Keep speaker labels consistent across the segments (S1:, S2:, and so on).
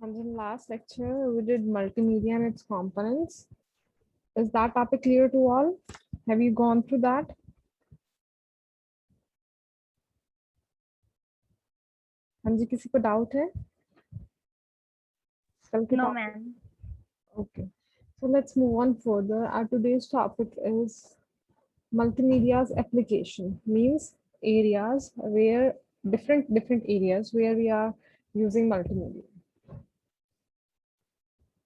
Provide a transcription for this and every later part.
S1: And in last lecture, we did multimedia and its components. Is that topic clear to all? Have you gone through that? हाँ जी, किसी को doubt है कल के
S2: No,
S1: topic?
S2: ma'am.
S1: Okay, so let's move on further. Our today's topic is multimedia's application, means areas where different areas where we are using multimedia.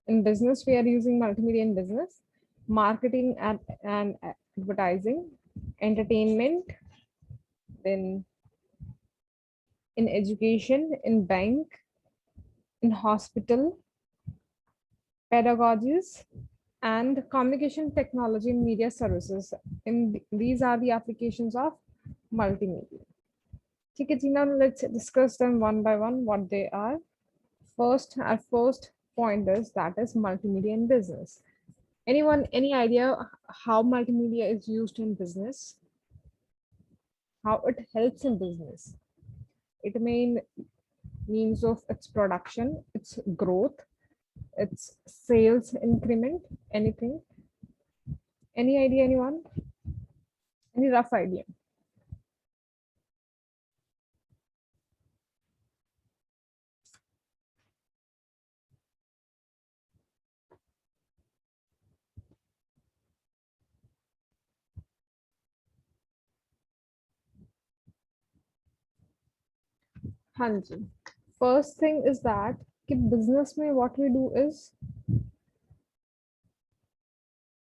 S1: In business, we are using multimedia in business, marketing and advertising, entertainment, then in education, in bank, in hospital, pedagogies, and communication technology and media services. These are the applications of multimedia. Okay, now let's discuss them one by one, what they are. First, our first point is that is multimedia in business. Anyone, any idea how multimedia is used in business? How it helps in business? It means of its production, its growth, its sales increment, anything? Any idea, anyone? Any rough idea? हाँ जी. First thing is that कि business में what we do is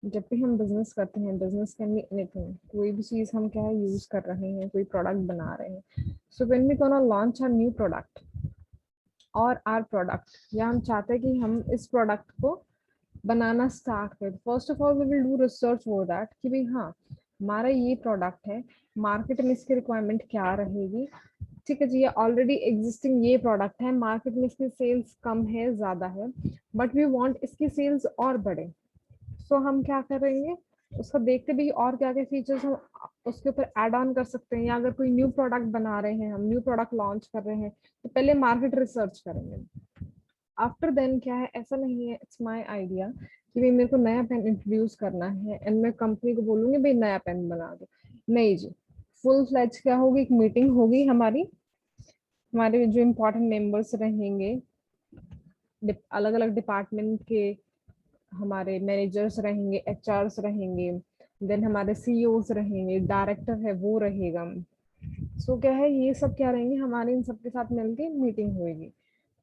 S1: जब भी हम business करते हैं, business can be anything, कोई भी चीज हम क्या है यूज कर रहे हैं, कोई प्रोडक्ट बना रहे हैं. So when we gonna launch a new product और आर प्रोडक्ट, या हम चाहते हैं कि हम इस प्रोडक्ट को बनाना स्टार्ट करें, first of all we will do research for that कि भाई हाँ हमारा ये प्रोडक्ट है, मार्केट में इसकी रिक्वायरमेंट क्या रहेगी. ठीक है जी, ये ऑलरेडी एग्जिस्टिंग ये प्रोडक्ट है, मार्केट में इसकी सेल्स कम है, ज्यादा है, बट वी वांट इसकी सेल्स और बढ़े. सो हम क्या करेंगे, उसको देखते भी और क्या क्या फीचर्स हम उसके ऊपर ऐड ऑन कर सकते हैं, या अगर कोई न्यू प्रोडक्ट बना रहे हैं, हम न्यू प्रोडक्ट लॉन्च कर रहे हैं, तो पहले मार्केट रिसर्च करेंगे. आफ्टर देन क्या है, ऐसा नहीं है इट्स माय आइडिया कि भाई मेरे को नया पेन इंट्रोड्यूस करना है एंड मैं कंपनी को बोलूंगी भाई नया पेन बना दो. नहीं जी, फुल फ्लेज क्या होगी, एक मीटिंग होगी हमारी, हमारे जो इम्पोर्टेंट मेंबर्स रहेंगे, अलग अलग डिपार्टमेंट के हमारे मैनेजर्स रहेंगे, एचआरस रहेंगे, देन हमारे सीईओस रहेंगे, डायरेक्टर है वो रहेगा. सो क्या है, ये सब क्या रहेंगे, हमारे इन सबके साथ मिलके मीटिंग होगी.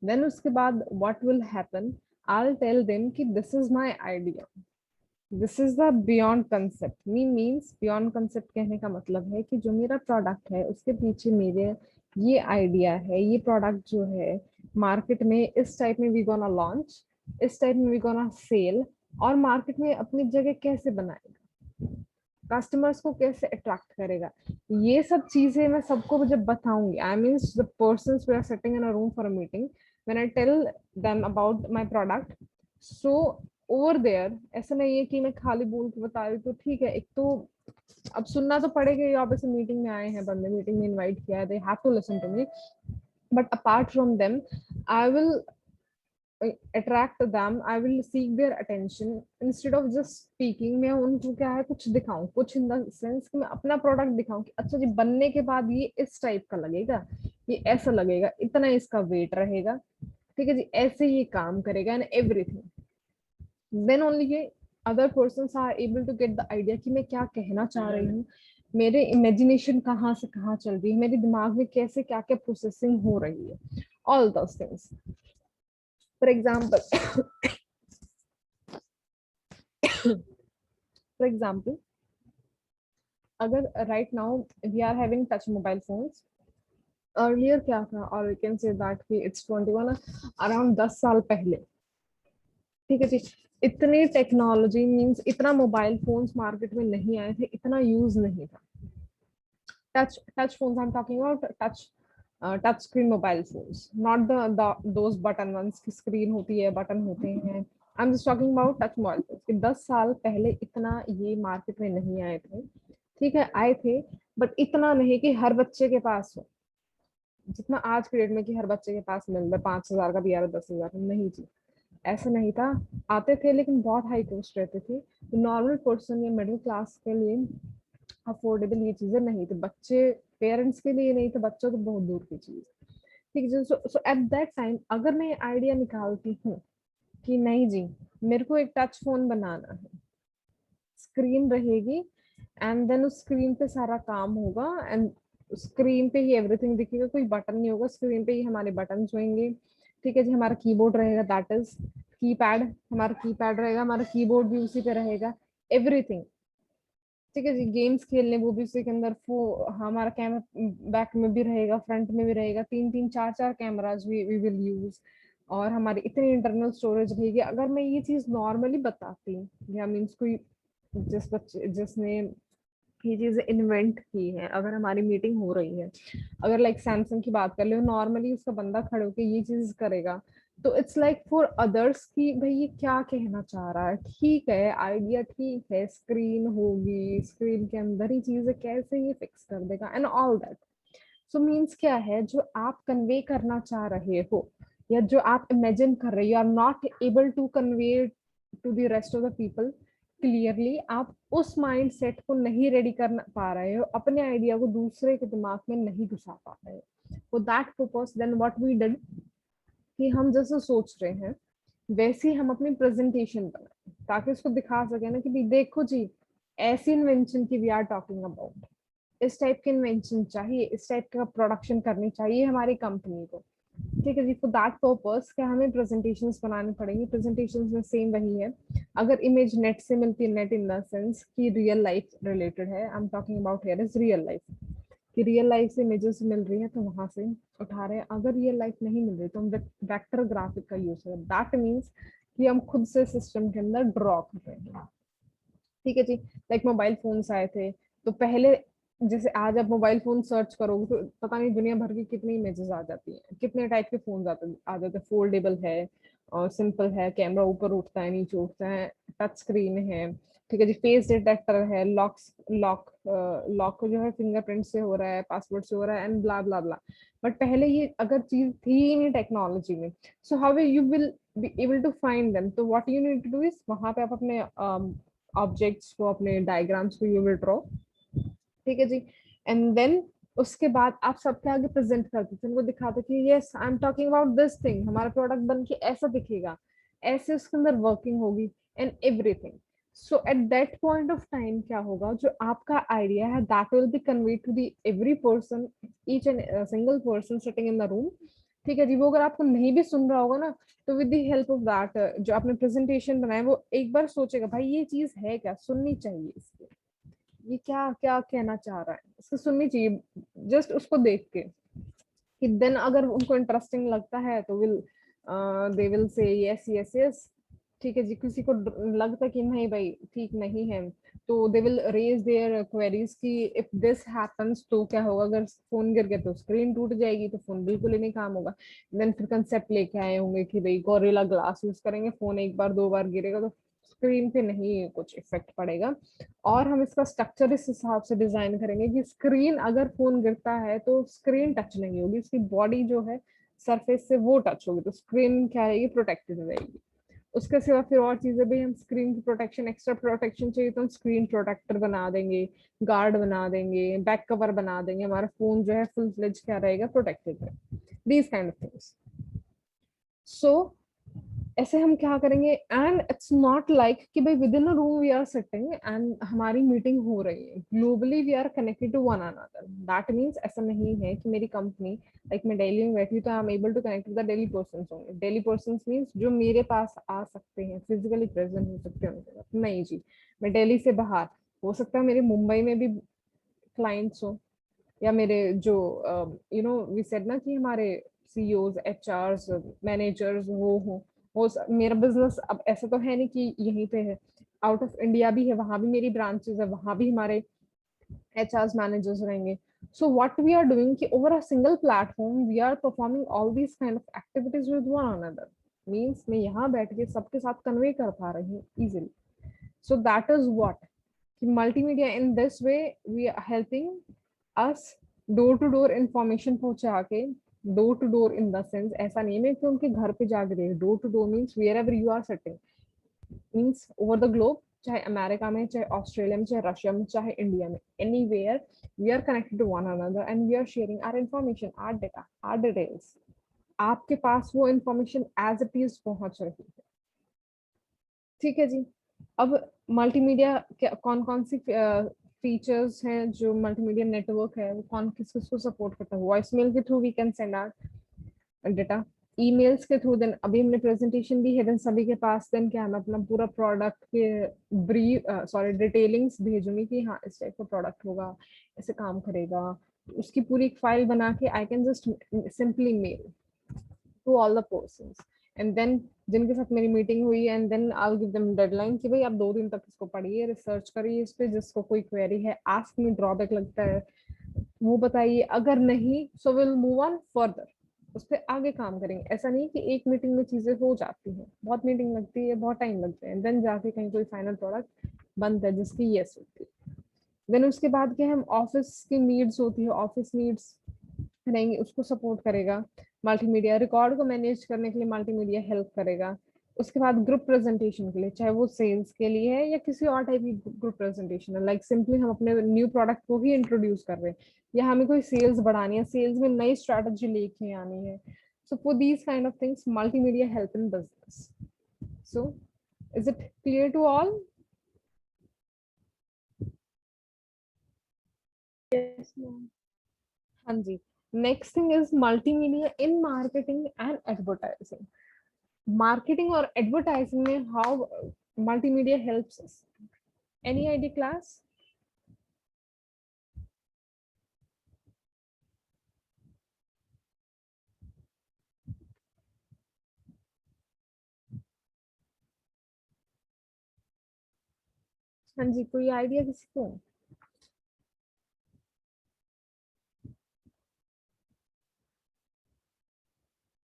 S1: देन उसके बाद what will happen, I will tell them कि this is my idea, this is the beyond concept. Means beyond concept कहने का मतलब है कि जो मेरा प्रोडक्ट है उसके पीछे मेरे ये आइडिया है, ये प्रोडक्ट जो है मार्केट में इस टाइप में वी गोना लॉन्च, इस टाइप में वी गोना सेल, और मार्केट में अपनी जगह कैसे बनाएगा, कस्टमर्स को कैसे अट्रैक्ट करेगा. ये सब चीजें मैं सबको जब बताऊंगी, I means the persons we are sitting in a room for a meeting, when I tell them about my product, so over there ऐसा नहीं है कि मैं खाली बोल के बता रही. तो ठीक है, एक तो अब सुनना तो पड़ेगा, यहाँ पे से मीटिंग में आए हैं बंदे, मीटिंग में इनवाइट किया है, they have to listen to me, but apart from them I will attract them, I will seek their attention instead of just speaking. मैं उनको क्या है कुछ दिखाऊं, कुछ इन द सेंस कि मैं अपना प्रोडक्ट दिखाऊं कि अच्छा जी बनने के बाद ये इस टाइप का लगेगा, ये ऐसा लगेगा, इतना इसका वेट रहेगा, ठीक है जी, ऐसे ही काम करेगा एंड एवरीथिंग. देन ओनली ये other persons are able to get the idea कि मैं क्या कहना चाह रही हूँ, मेरे इमेजिनेशन कहाँ से कहाँ चल रही है, मेरे दिमाग में कैसे क्या क्या प्रोसेसिंग हो रही है, all those things. For example for example अगर right now we are having touch mobile phones, earlier क्या था, और वी कैन से दैट कि इट्स 21 अराउंड 10 साल पहले, ठीक है जी, इतनी टेक्नोलॉजी मींस इतना मोबाइल फोन्स मार्केट में नहीं आए थे, इतना यूज नहीं था. Touch phones I am talking about touch screen mobile phones, not the those button ones की स्क्रीन होती है, बटन होते हैं. I am just talking about touch mobile phones कि 10 साल पहले इतना ये मार्केट में नहीं आए थे. ठीक है, आए थे बट इतना नहीं कि हर बच्चे के पास हो. जितना आज के डेट में कि हर बच्चे के पास मिल रहा है 5,000 का भी आ रहा है, 10,000 नहीं जी, ऐसा नहीं था। आते थे लेकिन बहुत हाई कॉस्ट रहते थे, तो नॉर्मल पर्सन या मिडिल क्लास के लिए अफोर्डेबल ये चीजें नहीं थी, बच्चे पेरेंट्स के लिए नहीं, तो बच्चों तो बहुत दूर की चीज। ठीक है, सो एट दैट टाइम अगर मैं आइडिया निकालती हूँ कि नहीं जी, मेरे को एक टच फोन बनाना है, स्क्रीन रहेगी एंड देन उस स्क्रीन पे सारा काम होगा, एंड स्क्रीन पे ही एवरीथिंग दिखेगा, कोई बटन नहीं होगा, स्क्रीन पे ही हमारे बटन होंगे। ठीक है जी, हमारा कीबोर्ड रहेगा, दैट इज कीपैड, हमारा कीपैड रहेगा, हमारा कीबोर्ड भी उसी पे रहेगा, एवरीथिंग। ठीक है जी, गेम्स खेलने वो भी उसी के अंदर, हमारा कैमरा बैक में भी रहेगा, फ्रंट में भी रहेगा, तीन तीन चार चार कैमराज वी विल यूज, और हमारी इतनी इंटरनल स्टोरेज रहेगी। अगर मैं ये चीज नॉर्मली बताती, या मीन्स कोई जिस बच्चे जिसने ये चीजें इन्वेंट की है, अगर हमारी मीटिंग हो रही है, अगर लाइक सैमसंग की बात कर ले, नॉर्मली उसका बंदा खड़े होकर ये चीज करेगा, तो इट्स लाइक फॉर अदर्स कि भाई ये क्या कहना चाह रहा है। ठीक है, आइडिया ठीक है, स्क्रीन होगी, स्क्रीन के अंदर ही चीजें कैसे ये फिक्स कर देगा and all that. So means क्या है, जो आप कन्वे करना चाह रहे हो, या जो आप इमेजिन कर रहे हो, you are not able to convey to the rest of the people clearly, आप उस माइंड सेट को नहीं रेडी कर पा रहे हो, अपने आइडिया को दूसरे के दिमाग में नहीं घुसा पा रहे हो। For that purpose then what we did, कि हम जैसे सोच रहे हैं वैसे ही हम अपनी प्रेजेंटेशन बनाए, ताकि उसको दिखा सके ना कि भाई देखो जी, ऐसी इन्वेंशन की वी आर टॉकिंग अबाउट, इस टाइप की इन्वेंशन चाहिए, इस टाइप का प्रोडक्शन करनी चाहिए हमारी कंपनी को। ठीक है जी, फॉर दैट पर्पस क्या हमें प्रेजेंटेशंस बनानी पड़ेंगी। प्रेजेंटेशंस में सेम वही है, अगर इमेज नेट से मिलती है, नेट इन द सेंस कि रियल लाइफ रिलेटेड है, आई am talking about here is real life, कि रियल लाइफ से इमेजेस मिल रही है तो वहां से उठा रहे हैं। अगर रियल लाइफ नहीं मिल रही तो हम वेक्टर ग्राफिक का यूज करें, दैट मीन्स कि हम खुद से सिस्टम के अंदर ड्रॉ कर रहे हैं। ठीक है जी, लाइक मोबाइल फोन्स आए थे, तो पहले जैसे आज आप मोबाइल फोन सर्च करोगे तो पता नहीं दुनिया भर की कितनी इमेजेस आ जाती हैं, कितने टाइप के फोन आ जाते हैं, फोल्डेबल है और सिंपल है, कैमरा ऊपर उठता है नीचे उठता है, टच स्क्रीन है। ठीक है जी, फेस डिटेक्टर है, लॉक जो है फिंगरप्रिंट से हो रहा है, पासवर्ड से हो रहा है, and blah blah blah. But पहले ये अगर चीज थी ही नहीं टेक्नोलॉजी में, so how you will be able to find them. तो what you need to do is, वहां पे आप अपने ऑब्जेक्ट्स को, अपने डायग्राम्स को यू विल ड्रॉ। ठीक है जी, एंड देन उसके बाद आप सबके आगे प्रेजेंट करते थे, उनको दिखाते कि yes I am talking about this thing, हमारा प्रोडक्ट बन के ऐसा दिखेगा, ऐसे उसके अंदर वर्किंग होगी and everything. So at that point of time क्या होगा, जो आपका आइडिया है that will be convey to the every person, each and single person sitting in the room. ठीक है जी, वो अगर आपको नहीं भी सुन रहा होगा ना, तो with the help of that जो आपने प्रेजेंटेशन बनाया, वो एक बार सोचेगा भाई ये चीज है क्या, सुननी चाहिए इसकी, ये क्या क्या कहना चाह रहा है, इसको सुननी चाहिए, जस्ट उसको देख के। कि देन अगर उनको इंटरेस्टिंग लगता है तो they will say yes yes yes. ठीक है जी, किसी को लगता है कि नहीं भाई ठीक नहीं है, तो they will raise their queries कि इफ दिस हैपेंस तो क्या होगा, अगर फोन गिर गया तो स्क्रीन टूट जाएगी, तो फोन बिल्कुल ही नहीं काम होगा। देन फिर कंसेप्ट लेके आए होंगे कि भाई गोरिल्ला ग्लास यूज करेंगे, फोन एक बार दो बार गिरेगा तो स्क्रीन पे नहीं कुछ इफेक्ट पड़ेगा, और हम इसका स्ट्रक्चर इस हिसाब से डिजाइन करेंगे कि स्क्रीन अगर फोन गिरता है तो स्क्रीन टच नहीं होगी, उसकी बॉडी जो है सरफेस से वो टच होगी, तो स्क्रीन क्या रहेगी, प्रोटेक्टेड रहेगी। उसके सिवा फिर और चीजें भी, हम स्क्रीन की प्रोटेक्शन, एक्स्ट्रा प्रोटेक्शन चाहिए तो हम स्क्रीन प्रोटेक्टर बना देंगे, गार्ड बना देंगे, बैक कवर बना देंगे, हमारा फोन जो है फुल फ्लेज क्या रहेगा, प्रोटेक्टेड है। These kind of things. So ऐसे हम क्या करेंगे, एंड इट्स नॉट लाइक कि भाई within a room we are sitting and हमारी मीटिंग हो रही है, globally we are connected to one another. That means ऐसा नहीं है कि मेरी कंपनी, लाइक मैं दिल्ली में बैठी हूँ तो I am able to connect with the Delhi person होंगे, दिल्ली पर्सन मीन्स जो मेरे पास आ सकते हैं, फिजिकली प्रेजेंट हो सकते हैं उनके साथ, नहीं जी, मैं दिल्ली से बाहर, हो सकता है मेरे मुंबई में भी क्लाइंट्स हो, या मेरे जो यू नो वी सेड ना कि हमारे सीईओज, एचआरस, मैनेजर्स वो हो मेरा बिजनेस अब ऐसा तो है नहीं कि यहीं पे है, आउट ऑफ इंडिया भी है, वहां भी मेरी ब्रांचेस है, वहां भी हमारे एचआर मैनेजर्स रहेंगे। So what we are doing कि over a single platform we are performing all these kind of activities with one another, means मैं यहाँ बैठ के सबके साथ कन्वे कर पा रही हूँ easily. So that is what, multimedia in this way we are helping us door to door information पहुंचा के, door to door in the sense ऐसा नहीं है कि उनके घर पे जाके दे, door to door means wherever you are sitting, means over the globe, चाहे अमेरिका में, चाहे ऑस्ट्रेलिया में, चाहे रशिया में, चाहे इंडिया में, anywhere we are connected to one another and we are sharing our information, our data, our details. आपके पास वो इंफॉर्मेशन एज इट इज पहुंच रही है। ठीक है जी। अब मल्टीमीडिया कौन कौन सी फीचर्स हैं जो मल्टीमीडिया नेटवर्क है, वो कौन किस किसको सपोर्ट करता है? वॉइस मेल के through we can send our data, emails के थ्रू, देन अभी हमने प्रेजेंटेशन दी है, देन सभी के पास देन क्या है, मैं अपना पूरा प्रोडक्ट के ब्रीफ सॉरी डिटेलिंग्स भेजूंगी कि हाँ इस टाइप का प्रोडक्ट होगा, ऐसे काम करेगा, उसकी पूरी एक फाइल बना के I can just simply mail to all the persons, and then जिनके साथ मेरी मीटिंग हुई and then I will give them deadline कि भाई आप 2 दिन तक इसको पढ़िए, रिसर्च करिए इस पे, जिसको कोई क्वेरी है आस्क मी, ड्रॉबैक लगता है वो बताइए, अगर नहीं so will move on further, उस पर आगे काम करेंगे। ऐसा नहीं कि एक मीटिंग में चीजें हो जाती हैं, बहुत मीटिंग लगती है, बहुत टाइम लगता है, देन जाके कहीं कोई फाइनल प्रोडक्ट बनता है जिसकी यस होती है। देन उसके बाद क्या, हम ऑफिस की नीड्स होती है, ऑफिस नीड्स रहेंगी, उसको सपोर्ट करेगा मल्टीमीडिया, रिकॉर्ड को मैनेज करने के लिए मल्टीमीडिया हेल्प करेगा। उसके बाद ग्रुप प्रेजेंटेशन के लिए, चाहे वो सेल्स के लिए है या किसी और टाइप की ग्रुप प्रेजेंटेशन है, लाइक सिंपली हम अपने न्यू प्रोडक्ट को ही इंट्रोड्यूस कर रहे हैं, या हमें कोई सेल्स बढ़ानी है, सेल्स में नई स्ट्रेटजी लेके आनी है, so for these kind of things multimedia help in business. So is it clear to all?
S2: Yes, ma'am.
S1: हाँ जी। Next thing is multimedia in marketing and advertising. Marketing और एडवर्टाइजिंग में how multimedia helps us, any idea class? हाँ जी, कोई idea किसी को?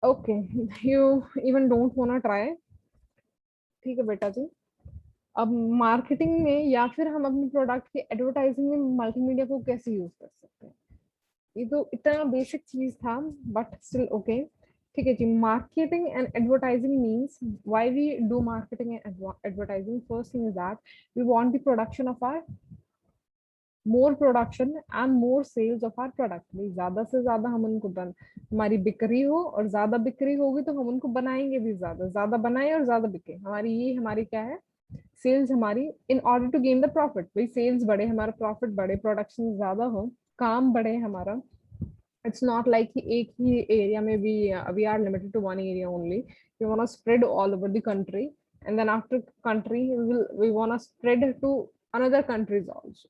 S1: Okay, you even don't want try. ठीक है बेटा जी। अब मार्केटिंग में या फिर हम अपने प्रोडक्ट के एडवर्टाइजिंग में मल्टीमीडिया को कैसे यूज कर सकते हैं, ये तो इतना बेसिक चीज था, बट स्टिल ओके। ठीक है जी। Marketing and advertising means why we do marketing and advertising, first thing is that we want the production of our, more production and more sales of our product, भाई ज्यादा से ज्यादा हम उनको हमारी बिक्री हो, और ज्यादा बिक्री होगी तो हम उनको बनाएंगे भी, ज्यादा ज्यादा बनाए और ज्यादा बिके, हमारी ये हमारी क्या है, सेल्स हमारी, in order to gain the profit, भाई सेल्स बढ़े, हमारा प्रॉफिट बढ़े, प्रोडक्शन ज्यादा हो, काम बढ़े हमारा। इट्स नॉट लाइक कि एक ही एरिया में भी we are limited to one area only, we want to spread all over the country, and then after country we want to spread to another countries also.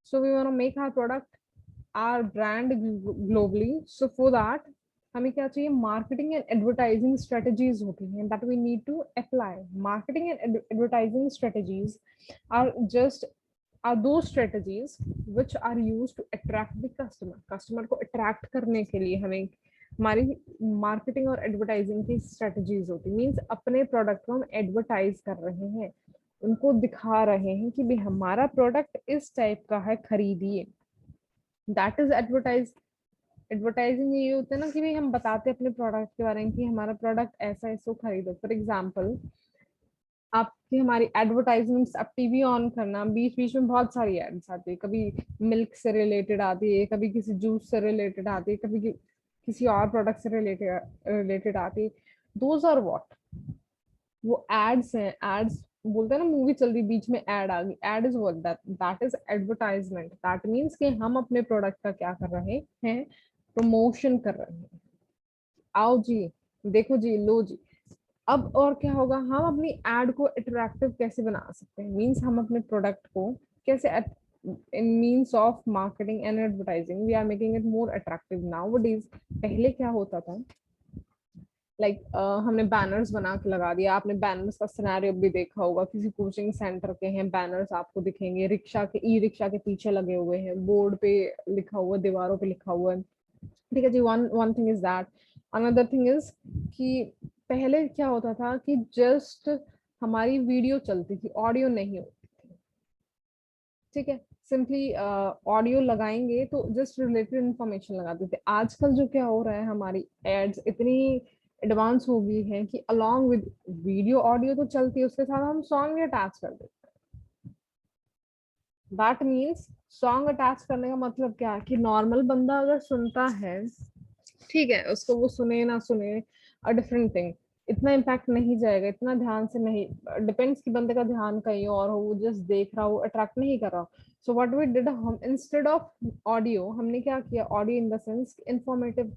S1: So we want to make our product, our brand globally. So for that हमें क्या चाहिए, marketing and advertising strategies होती हैं that we need to apply. Marketing and advertising strategies are just are दो strategies which are use to attract the customer. Customer को attract करने के लिए हमें हमारी मार्केटिंग और एडवर्टाइजिंग की स्ट्रेटजीज होती, मीन्स अपने प्रोडक्ट को हम एडवर्टाइज कर रहे हैं, उनको दिखा रहे हैं कि भाई हमारा प्रोडक्ट इस टाइप का है, खरीदिए, दैट इज एडवर्टाइज। एडवर्टाइजिंग ये होता है ना कि भाई हम बताते हैं अपने प्रोडक्ट के बारे में कि हमारा प्रोडक्ट ऐसा है, इसको खरीदो। फॉर एग्जाम्पल आपकी हमारी एडवर्टाइजमेंट्स, आप टीवी ऑन करना, बीच बीच में बहुत सारी एड्स आती है, कभी मिल्क से रिलेटेड आती है, कभी किसी जूस से रिलेटेड आती है, कभी किसी और प्रोडक्ट से रिलेटेड रिलेटेड आती है। दोज आर व्हाट, वो एड्स हैं। एड्स बोलते हैं ना, मूवी चल रही बीच में एड आ गई, ad is what, that is advertisement. That means कि हम अपने प्रोडक्ट का क्या कर रहे हैं, प्रमोशन कर रहे हैं। आओ जी, देखो जी, लो जी। अब और क्या होगा, हम अपनी एड को अट्रैक्टिव कैसे बना सकते हैं, मीन्स हम अपने प्रोडक्ट को कैसे in means of marketing and advertising we are making it more attractive nowadays. पहले क्या होता था, लाइक हमने बैनर्स बना के लगा दिया, आपने बैनर्स का सिनेरियो भी देखा होगा, किसी कोचिंग सेंटर के हैं बैनर्स आपको दिखेंगे, रिक्शा के, ई रिक्शा के पीछे लगे हुए हैं, बोर्ड पे लिखा हुआ, दीवारों पे लिखा हुआ है। ठीक है जी। One one thing is that. Another thing is कि पहले क्या होता था कि जस्ट हमारी वीडियो चलती थी, ऑडियो नहीं होती थी। ठीक है। सिंपली ऑडियो लगाएंगे तो जस्ट रिलेटेड इंफॉर्मेशन लगा देते। आजकल जो क्या हो रहा है, हमारी एड्स इतनी एडवांस हो गई है कि अलोंग विद वीडियो ऑडियो तो चलती है, उसके साथ हम सॉन्ग भी अटैच कर देते हैं। दैट मीन्स सॉन्ग अटैच करने का मतलब क्या है कि नॉर्मल बंदा अगर सुनता है, ठीक है, उसको वो सुने ना सुने अ डिफरेंट थिंग, इतना इम्पैक्ट नहीं जाएगा, इतना ध्यान से नहीं, डिपेंड्स कि बंदे का ध्यान कहीं और हो, वो जस्ट देख रहा हो, अट्रैक्ट नहीं कर रहा हो। सो व्हाट वी डिड, हम इंस्टेड ऑफ ऑडियो हमने क्या किया, audio in the sense informative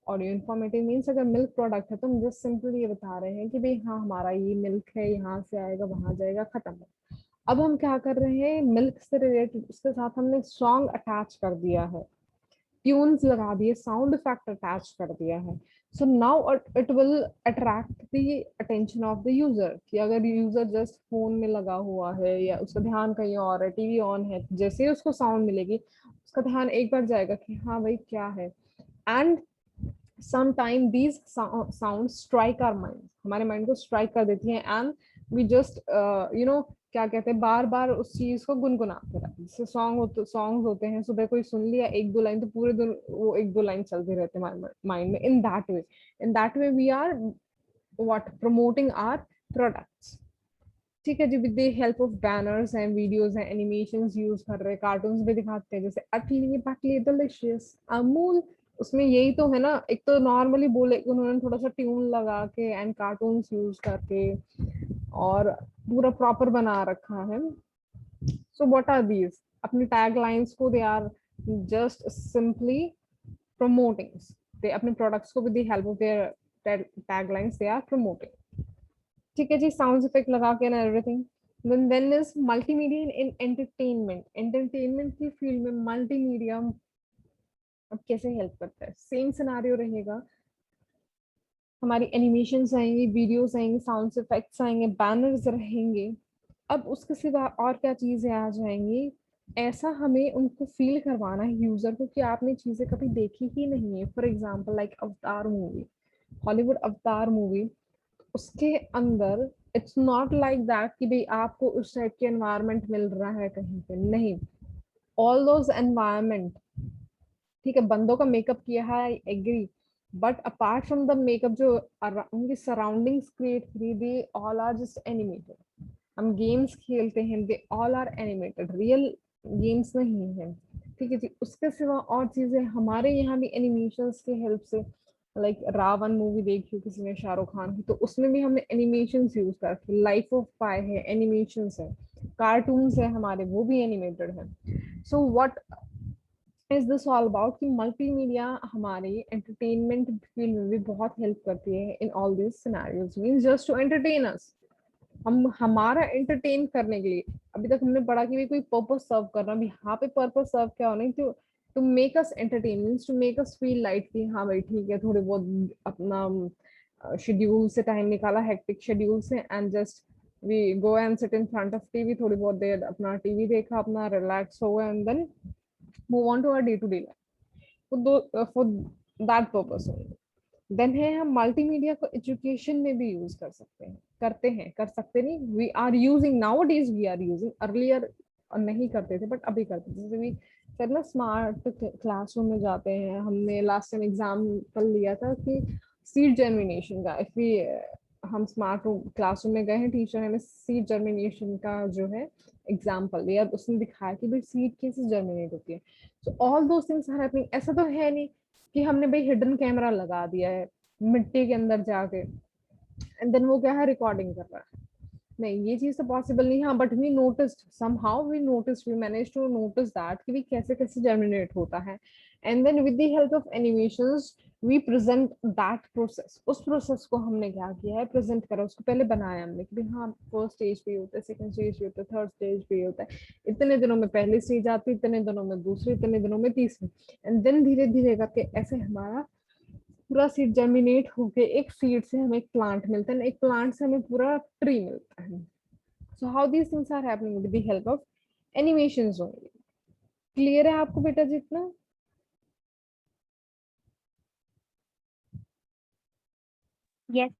S1: audio. Informative means अगर मिल्क प्रोडक्ट है तो हम जस्ट सिंपली ये बता रहे हैं कि भाई हाँ हमारा ये मिल्क है, यहाँ से आएगा वहां जाएगा, खत्म है। अब हम क्या कर रहे हैं, मिल्क से रिलेटेड उसके साथ हमने सॉन्ग अटैच कर दिया है, ट्यून्स लगा दिए, साउंड इफेक्ट अटैच कर दिया है। So now it will attract the attention of the user, कि अगर यूजर जस्ट फोन में लगा हुआ है या उसका ध्यान कहीं और है, टीवी ऑन है, जैसे ही उसको साउंड मिलेगी उसका ध्यान एक बार जाएगा कि हाँ भाई क्या है। And sometime these sounds strike our mind, हमारे माइंड को स्ट्राइक कर देती हैं, एंड वी जस्ट क्या कहते हैं, बार बार उस चीज को गुनगुनाते रहते हैं। जैसे सॉन्ग्स होते हैं, सुबह कोई सुन लिया एक दो लाइन तो पूरे दिन वो एक दो लाइन चलते रहते हैं माइंड में। In that way we are what promoting our products. ठीक है जी, with the help of banners and videos and animations use कर रहे हैं, कार्टून्स भी दिखाते हैं, जैसे अटली पटली डिलिशियस अमूल, उसमें यही तो है ना। एक तो नॉर्मली बोले उन्होंने थोड़ा सा ट्यून लगा के एंड कार्टून्स यूज करके और पूरा प्रॉपर बना रखा है। सो व्हाट आर दीज, अपनी टैग लाइंस को they are just simply promoting, they अपने प्रोडक्ट्स को with the help of their tag lines they are promoting. ठीक है जी, साउंड इफेक्ट लगा के ना everything. then is multimedia in entertainment की फील्ड में मल्टीमीडिया अब कैसे हेल्प करता है, सेम सिनारियो रहेगा। हमारी एनिमेशंस आएंगे, वीडियोस आएंगे, साउंड इफेक्ट्स आएंगे, बैनर्स रहेंगे। अब उसके सिवा और क्या चीजें आ जाएंगी, ऐसा हमें उनको फील करवाना है यूजर को कि आपने चीजें कभी देखी ही नहीं है। For example like Avatar movie, Hollywood Avatar movie, उसके अंदर इट्स नॉट लाइक दैट कि भाई आपको उस टाइप के एनवायरनमेंट मिल रहा है कहीं पे, नहीं। ऑल दोज एनवायरनमेंट, ठीक है, बंदों का मेकअप किया है, I agree, but apart from the makeup जो उनकी सराउंडिंग्स क्रिएट करी, they all are just animated. हम गेम्स खेलते हैं, they all are animated, real games नहीं है। ठीक है जी, उसके सिवा और चीजें हमारे यहाँ भी एनिमेशंस के हेल्प से, लाइक रावण मूवी देखी हो किसी ने शाहरुख खान की, तो उसमें भी हमने एनिमेशंस यूज करके, लाइफ ऑफ पाई है एनिमेशंस है, कार्टून्स है हमारे वो भी एनिमेटेड है। So what is this all about कि मल्टीमीडिया हमारी एंटरटेनमेंट फील्ड में भी बहुत हेल्प करती है in all this scenarios, means just to entertain us, हम हमारा एंटरटेन करने के लिए। अभी तक हमने पढ़ा कि भी कोई पर्पस सर्व करना, भी यहाँ पे पर्पस सर्व क्या होना है, to make us entertain, means to make us feel light कि हाँ भाई ठीक है, थोड़े बहुत अपना शेड्यूल से टाइम निकाला, हेक्टिक शेड्यूल से, and just we go and sit in front of TV, थोड़ी बहुत देर अपना टीवी देखा, अपना रिलैक्स हो गया, and then move on to our day to day life for that purpose only. Then है हम मल्टीमीडिया को एजुकेशन में भी यूज कर सकते हैं, करते हैं, कर सकते नहीं, we are using nowadays, we are using, earlier नहीं करते थे बट अभी करते थे। जैसे भी सर ना स्मार्ट क्लासरूम में जाते हैं, हमने लास्ट टाइम एग्जाम्पल लिया था कि सीड जर्मिनेशन का, इफ वी हम स्मार्ट क्लासरूम में गए हैं, टीचर ने हमें सीड जर्मिनेशन का जो है एग्जाम्पल दिया, उसने दिखाया कि भाई सीड कैसे जर्मिनेट होती है। सो ऑल दो थिंग्स आर हैपनिंग। ऐसा तो है नहीं कि हमने भाई हिडन कैमरा लगा दिया है मिट्टी के अंदर जाके एंड देन वो क्या है रिकॉर्डिंग कर रहा है, नहीं, ये चीज तो पॉसिबल नहीं। हाँ, but we noticed somehow, we manage to notice that कि भी कैसे कैसे जर्मिनेट होता है, and then with the help of animations we present that process. उस प्रोसेस को हमने क्या किया है, प्रेजेंट करा, उसको पहले बनाया हमने कि हाँ फर्स्ट स्टेज पे होता है, सेकंड स्टेज पे होता है, थर्ड स्टेज पे होता है, इतने दिनों में पहली स्टेज आती है, इतने दिनों में दूसरी, इतने दिनों में तीसरी, एंड देन धीरे धीरे करके ऐसे हमारा पूरा सीड जर्मिनेट होके एक सीड से हमें एक प्लांट मिलता है, एक प्लांट से हमें पूरा ट्री मिलता है। So how these things are happening with the help of animations only. Clear है आपको बेटा जितना?
S2: Yes.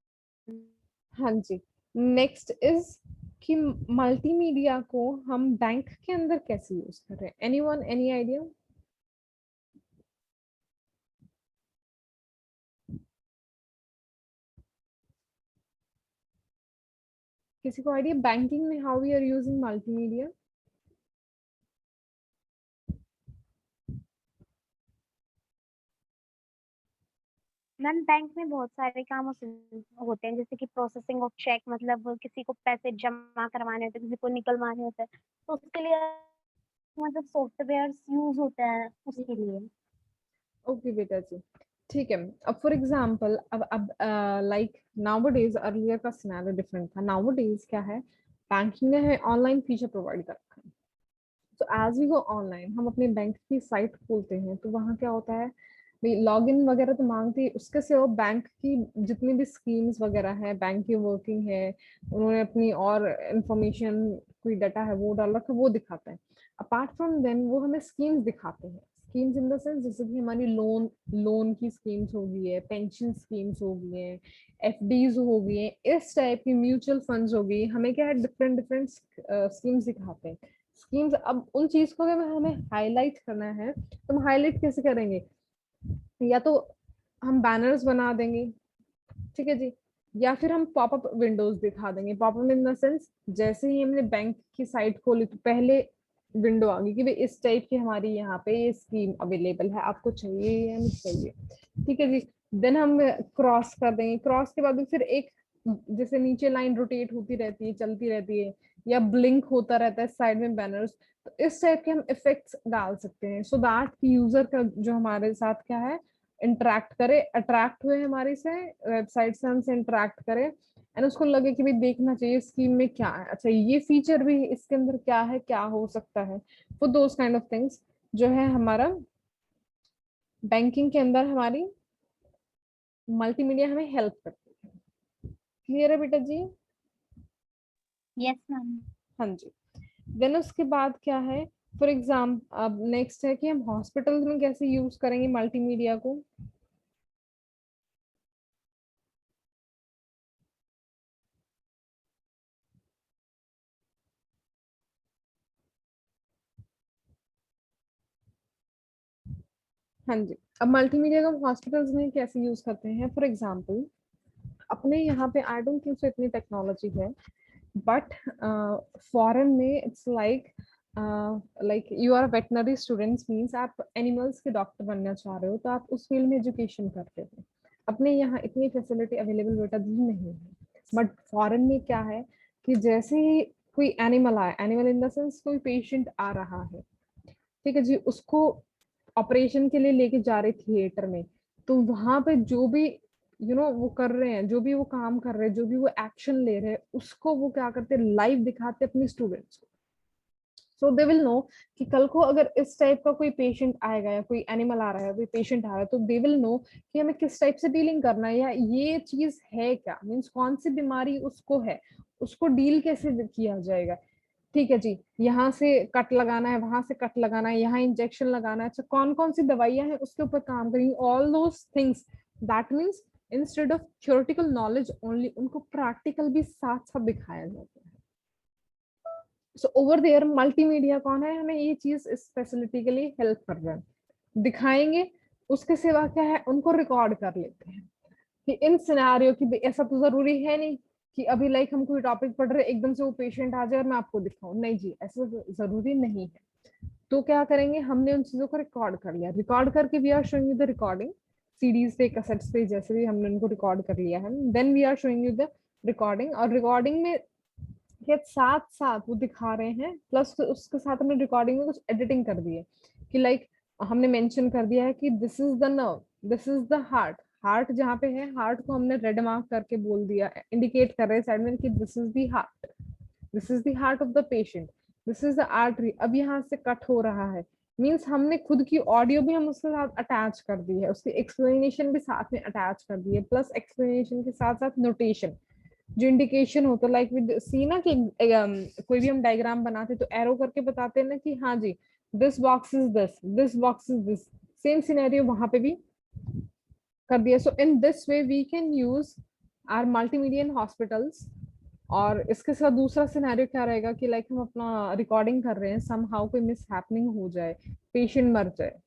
S1: हाँ जी। नेक्स्ट इज कि मल्टीमीडिया को हम बैंक के अंदर कैसे यूज कर रहे हैं? Anyone, any idea? किसी को आइडिया बैंकिंग में how we are using multimedia?
S2: Ma'am bank में बहुत सारे काम होते हैं, जैसे कि प्रोसेसिंग ऑफ चेक, मतलब किसी को पैसे जमा करवाने होते हैं, किसी को निकलवाने होते हैं, तो उसके लिए मतलब सॉफ्टवेयर यूज होते हैं उसके लिए।
S1: ओके बेटा जी, ठीक है। अब फॉर एग्जांपल, अब लाइक नाउ डेज, अर्लियर का सिनेरियो डिफरेंट था। नाउ डेज क्या है, बैंकिंग ने ऑनलाइन फीचर प्रोवाइड कर रखा है। तो एज वी गो ऑनलाइन, हम अपने बैंक की साइट खोलते हैं तो वहाँ क्या होता है, भाई लॉग इन वगैरह तो मांगती है, उसके सिवा बैंक की जितनी भी स्कीम्स वगैरह है, बैंक की वर्किंग है, उन्होंने अपनी और इंफॉर्मेशन, कोई डाटा है वो डाल रखा है, वो दिखाता है। अपार्ट फ्रॉम देन वो हमें स्कीम्स दिखाते हैं। स्कीम्स इन द सेंस, जैसे कि हमारी लोन लोन की स्कीम्स हो गई है, पेंशन स्कीम्स हो गई है, एफडीज हो गई है, इस टाइप की म्यूचुअल फंड्स हो गई, हमें क्या है डिफरेंट डिफरेंट स्कीम्स दिखाते हैं। स्कीम्स, अब उन चीज को अगर हमें हाईलाइट करना है तो हम हाईलाइट कैसे करेंगे? या तो हम बैनर्स बना देंगे, ठीक है जी, या फिर हम पॉपअप विंडोज दिखा देंगे। पॉपअप इन द सेंस, जैसे ही हमने बैंक की साइट खोली तो पहले विंडो आ गई कि भाई इस टाइप की हमारी यहाँ पे ये स्कीम अवेलेबल है, आपको चाहिए या नहीं चाहिए, ठीक है जी। देन हम क्रॉस कर देंगे, क्रॉस के बाद भी फिर एक, जैसे नीचे लाइन रोटेट होती रहती है, चलती रहती है, या ब्लिंक होता रहता है साइड में बैनर्स। तो इस टाइप के हम इफेक्ट्स डाल सकते हैं, सो दैट कि यूजर का जो हमारे साथ क्या है, इंटरेक्ट करे, अट्रैक्ट हुए हमारे से, वेबसाइट से हमसे इंटरेक्ट करे, एंड उसको लगे कि भाई देखना चाहिए स्कीम में क्या है, अच्छा ये फीचर भी इसके अंदर क्या है, क्या हो सकता है। वो दोज काइंड ऑफ थिंग्स जो है हमारा बैंकिंग के अंदर हमारी मल्टीमीडिया हमें हेल्प करती है। क्लियर है बेटा जी?
S2: Yes ma'am.
S1: हाँ जी। देन उसके बाद क्या है, फॉर एग्जाम्पल अब नेक्स्ट है कि हम हॉस्पिटल्स में कैसे यूज करेंगे मल्टीमीडिया को। हाँ जी। अब मल्टीमीडिया को हॉस्पिटल्स में कैसे यूज करते हैं, फॉर एग्जाम्पल अपने यहाँ पे आई डोंट थिंक सो इतनी टेक्नोलॉजी है, बट फॉरेन में it's like you are veterinary students, means आप एनिमल्स के डॉक्टर बनना चाह रहे हो तो आप उस फील्ड में एजुकेशन करते हो। अपने यहाँ इतनी फैसिलिटी अवेलेबल बेटा दी नहीं है, बट फॉरेन में क्या है कि जैसे ही कोई एनिमल आए, एनिमल इन द सेंस कोई पेशेंट आ रहा है, ठीक है जी, उसको ऑपरेशन के लिए लेके जा रहे थिएटर में, तो वहां पे जो भी वो कर रहे हैं, जो भी वो काम कर रहे हैं, जो भी वो एक्शन ले रहे हैं, उसको वो क्या करते हैं, लाइव दिखाते हैं अपने स्टूडेंट्स को। सो दे विल नो कि कल को अगर इस टाइप का कोई पेशेंट आएगा या कोई एनिमल आ रहा है, कोई पेशेंट आ रहा है, तो दे विल नो कि हमें किस टाइप से डीलिंग करना है, या ये चीज है क्या, मीन्स कौन सी बीमारी उसको है, उसको डील कैसे किया जाएगा। ठीक है जी, यहाँ से कट लगाना है, वहां से कट लगाना है, यहाँ इंजेक्शन लगाना है, अच्छा कौन कौन सी दवाइयां हैं उसके ऊपर काम करेंगे, all those things. That means instead of theoretical knowledge only, उनको प्रैक्टिकल भी साथ साथ दिखाया जाता है। सो ओवर देयर मल्टीमीडिया कौन है, हमें ये चीज इस फैसिलिटी के लिए हेल्प कर रहा है, दिखाएंगे। उसके सिवा क्या है, उनको रिकॉर्ड कर लेते हैं कि इन सिनेरियो की ऐसा तो जरूरी है नहीं कि अभी लाइक हम कोई टॉपिक पढ़ रहे एकदम से वो पेशेंट आ जाए और मैं आपको दिखाऊं, नहीं जी, ऐसा जरूरी नहीं है। तो क्या करेंगे, हमने उन चीजों को रिकॉर्ड कर लिया, रिकॉर्ड करके we are showing you the recording, CDs पे, कैसेट्स पे, जैसे भी हमने उनको रिकॉर्ड कर लिया है, then we are showing you the recording. और रिकॉर्डिंग में के साथ साथ वो दिखा रहे हैं, प्लस उसके साथ हमने रिकॉर्डिंग में कुछ एडिटिंग कर दी है कि लाइक हमने मेंशन कर दिया है कि this is the nerve, this is the heart, heart जहाँ पे है, हार्ट को हमने रेड मार्क करके बोल दिया, इंडिकेट कर रहे हैं साइड में कि this is the heart, this is the heart of the patient, this is the artery, अब यहाँ से कट हो रहा है। मीन्स हमने खुद की ऑडियो भी हम उसके साथ अटैच कर दी है, उसकी एक्सप्लेनेशन भी साथ में अटैच कर दी है, प्लस एक्सप्लेनेशन के साथ साथ नोटेशन जो इंडिकेशन होता है, लाइक विद सी ना कि कोई भी हम डायग्राम बनाते तो एरो करके बताते हैं ना कि हाँ जी, this box is this box is this, same scenario वहां पे भी कर दिया। So in this way we can use our multimedia in hospitals और इसके साथ दूसरा सिनेरियो क्या रहेगा कि लाइक हम अपना रिकॉर्डिंग कर रहे हैं, समहाउ कोई मिस हैपनिंग हो जाए, पेशेंट मर जाए,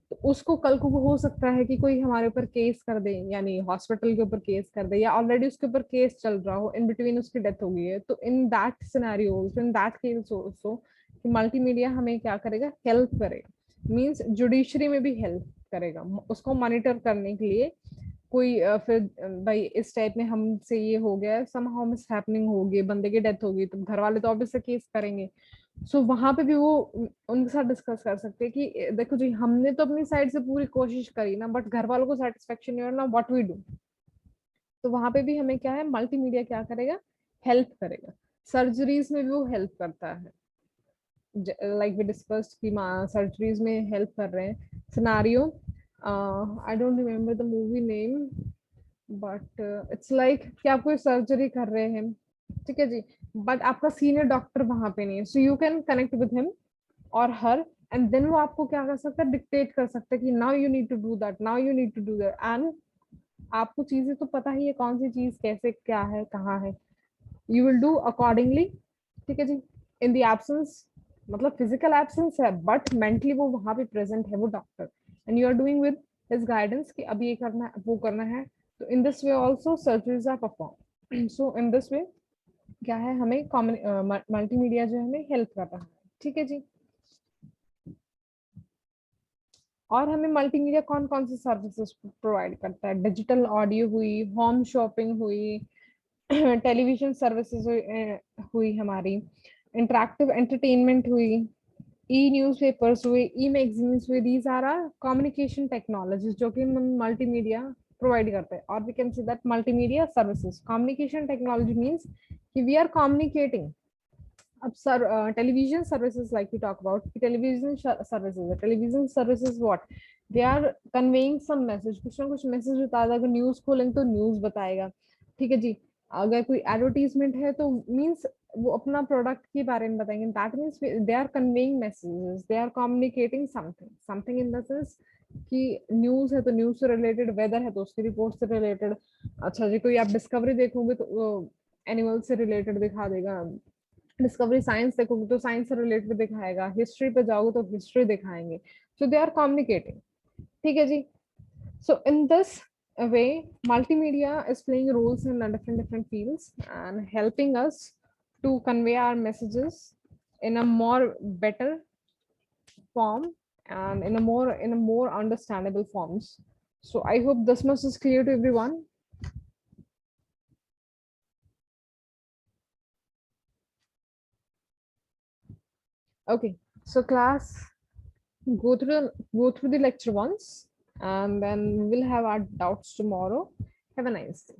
S1: तो उसको कल को हो सकता है कि कोई हमारे ऊपर केस कर दे, यानी हॉस्पिटल के ऊपर केस कर दे, या ऑलरेडी उसके ऊपर केस चल रहा हो, इन बिटवीन उसकी डेथ हो गई है। तो in that scenario, in that case also, कि मल्टीमीडिया हमें क्या करेगा, हेल्प करेगा, मींस जुडिशरी में भी हेल्प करेगा उसको मॉनिटर करने के लिए। कोई फिर भाई इस टाइप में हमसे ये हो गया, समहाउ मिस हैपनिंग हो गई, बंदे की डेथ हो गई, तो घर वाले तो ऑब्वियसली केस करेंगे। सो वहां पे भी वो उनके साथ डिस्कस कर सकते हैं कि देखो जी, हमने तो अपनी साइड से पूरी कोशिश करी ना, बट घर वालों को सेटिस्फेक्शन नहीं हो रहा ना, व्हाट वी डू। तो वहां पे भी हमें क्या है, मल्टीमीडिया क्या करेगा, हेल्प करेगा। सर्जरीज में भी वो हेल्प करता है, लाइक वी डिस्कस्ड कि सर्जरीज में हेल्प कर रहे हैं। Scenario, I don't remember the movie name, but it's like कि आप कोई सर्जरी कर रहे हैं, ठीक है जी, बट आपका सीनियर डॉक्टर वहां पे नहीं है, so you can connect with him और हर, एंड देन वो आपको क्या कर सकता है, डिक्टेट कर सकता है कि now you need to do that, now you need to do that. And आपको चीजें तो पता ही है, कौन सी चीज कैसे क्या है कहाँ है, यू विल डू अकॉर्डिंगली, ठीक है जी। इन द एब्सेंस, मतलब फिजिकल एब्सेंस है, बट मेंटली वो वहां पे प्रेजेंट है वो doctor, and you are doing with his guidance कि अब ये करना है, वो करना है। तो in this way also surgeries are perform. So in this way क्या है, हमें कॉमन मल्टीमीडिया जो है हमें हेल्प कर रहा है, ठीक है जी। और हमें मल्टीमीडिया कौन कौन सी सर्विसेज प्रोवाइड करता है, डिजिटल ऑडियो हुई, होम शॉपिंग हुई, टेलीविजन सर्विसेज हुई हमारी, इंटरैक्टिव एंटरटेनमेंट हुई, ई न्यूज़पेपर्स हुए, ई मैगजीन्स हुए, these are are communication technologies जो कि मल्टीमीडिया प्रोवाइड करते हैं। और we can see that multimedia services, communication technology means कि वी आर कम्युनिकेटिंग। अब sir television services, like we talk about television services, television services what, they are conveying some message, कुछ ना कुछ message बताएगा। अगर न्यूज खोलेंगे तो news बताएगा, ठीक है जी। अगर कोई एडवर्टीजमेंट है तो मींस वो अपना प्रोडक्ट के बारे में बताएंगे, that means they are conveying messages, they are communicating something, something in the sense कि न्यूज है तो न्यूज से रिलेटेड, वेदर है तो उसकी रिपोर्ट से रिलेटेड। अच्छा जी, कोई आप डिस्कवरी देखोगे तो एनिमल से रिलेटेड दिखा देगा, डिस्कवरी साइंस देखोगे तो साइंस से रिलेटेड दिखाएगा, हिस्ट्री पे जाओगे तो हिस्ट्री दिखाएंगे। सो दे आर कम्युनिकेटिंग, ठीक है जी। So in this way multimedia is playing roles in different fields and helping us to convey our messages in a more better form and in a more understandable forms. So I hope this much is clear to everyone. Okay, so class, go through the lecture once, and then we will have our doubts tomorrow. Have a nice day.